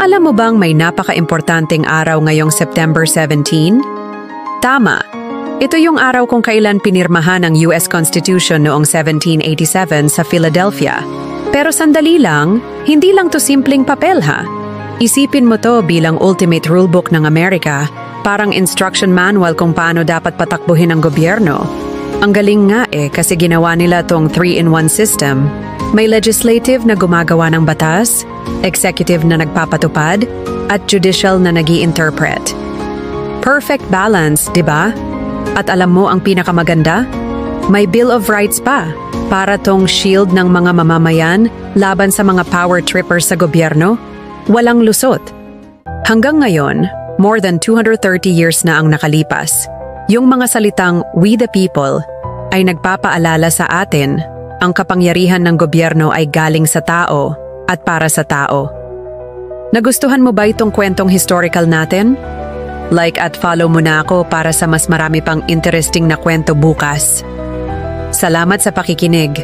Alam mo bang may napaka-importanteng araw ngayong September 17? Tama. Ito yung araw kung kailan pinirmahan ang US Constitution noong 1787 sa Philadelphia. Pero sandali lang, hindi lang to simpleng papel ha. Isipin mo to bilang ultimate rulebook ng Amerika, parang instruction manual kung paano dapat patakbuhin ang gobyerno. Ang galing nga kasi ginawa nila tong 3-in-1 system. May legislative na gumagawa ng batas, executive na nagpapatupad, at judicial na nag-i-interpret. Perfect balance, di ba? At alam mo ang pinakamaganda? May Bill of Rights pa, para tong shield ng mga mamamayan laban sa mga power trippers sa gobyerno. Walang lusot. Hanggang ngayon, more than 230 years na ang nakalipas. Yung mga salitang "we the people" ay nagpapaalala sa atin ang kapangyarihan ng gobyerno ay galing sa tao at para sa tao. Nagustuhan mo ba itong kwentong historical natin? Like at follow mo na ako para sa mas marami pang interesting na kwento bukas. Salamat sa pakikinig.